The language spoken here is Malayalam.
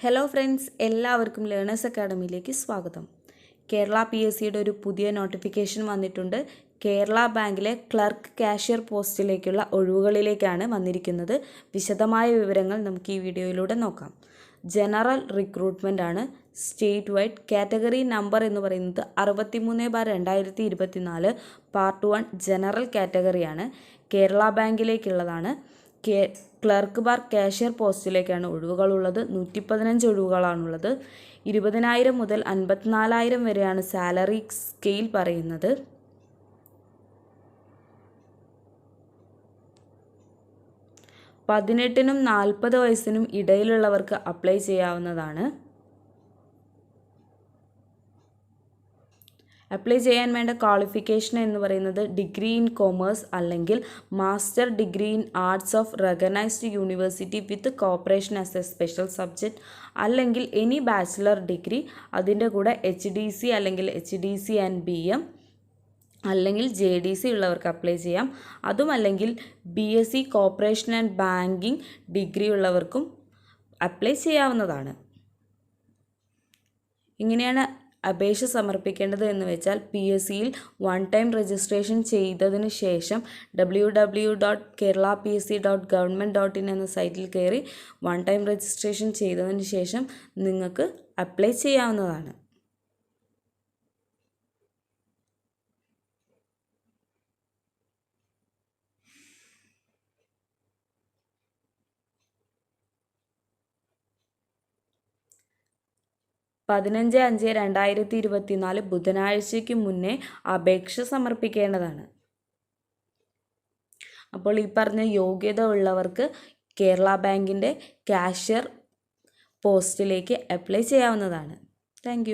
ഹലോ ഫ്രണ്ട്സ്, എല്ലാവർക്കും ലേണേഴ്സ് അക്കാഡമിയിലേക്ക് സ്വാഗതം. കേരള PSCയുടെ ഒരു പുതിയ നോട്ടിഫിക്കേഷൻ വന്നിട്ടുണ്ട്. കേരള ബാങ്കിലെ ക്ലർക്ക് കാഷ്യർ പോസ്റ്റിലേക്കുള്ള ഒഴിവുകളിലേക്കാണ് വന്നിരിക്കുന്നത്. വിശദമായ വിവരങ്ങൾ നമുക്ക് ഈ വീഡിയോയിലൂടെ നോക്കാം. ജനറൽ റിക്രൂട്ട്മെൻ്റ് ആണ്. സ്റ്റേറ്റ് വൈഡ് കാറ്റഗറി നമ്പർ എന്ന് പറയുന്നത് 63/2024 പാർട്ട് 1 ജനറൽ കാറ്റഗറിയാണ്. കേരള ബാങ്കിലേക്കുള്ളതാണ്. ക്ലർക്ക് ബാർ കാഷ്യർ പോസ്റ്റിലേക്കാണ് ഒഴിവുകളുള്ളത്. 115 ഒഴിവുകളാണുള്ളത്. 20,000 മുതൽ 54,000 വരെയാണ് സാലറി സ്കെയിൽ പറയുന്നത്. പതിനെട്ടിനും 40 വയസ്സിനും ഇടയിലുള്ളവർക്ക് അപ്ലൈ ചെയ്യാവുന്നതാണ്. അപ്ലൈ ചെയ്യാൻ വേണ്ട ക്വാളിഫിക്കേഷൻ എന്ന് പറയുന്നത് ഡിഗ്രി ഇൻ കൊമേഴ്സ് അല്ലെങ്കിൽ master degree in arts of recognised university with cooperation as A special subject അല്ലെങ്കിൽ എനി ബാച്ചിലർ ഡിഗ്രി, അതിൻ്റെ കൂടെ HDC അല്ലെങ്കിൽ HDC ആൻഡ് BM അല്ലെങ്കിൽ JDC ഉള്ളവർക്ക് അപ്ലൈ ചെയ്യാം. അതുമല്ലെങ്കിൽ BSc cooperation and banking degree ഉള്ളവർക്കും അപ്ലൈ ചെയ്യാവുന്നതാണ്. ഇങ്ങനെയാണ് അപേക്ഷ സമർപ്പിക്കേണ്ടത് എന്ന് വെച്ചാൽ PSCയിൽ 1 ടൈം രജിസ്ട്രേഷൻ ചെയ്തതിന് ശേഷം www.keralapsc.government.in എന്ന സൈറ്റിൽ കയറി 1 ടൈം രജിസ്ട്രേഷൻ ചെയ്തതിന് ശേഷം നിങ്ങൾക്ക് അപ്ലൈ ചെയ്യാവുന്നതാണ്. പതിനഞ്ച് 5/2024 ബുധനാഴ്ചയ്ക്ക് മുന്നേ അപേക്ഷ സമർപ്പിക്കേണ്ടതാണ്. അപ്പോൾ ഈ പറഞ്ഞ യോഗ്യത ഉള്ളവർക്ക് കേരള ബാങ്കിൻ്റെ കാഷ്യർ പോസ്റ്റിലേക്ക് അപ്ലൈ ചെയ്യാവുന്നതാണ്. താങ്ക്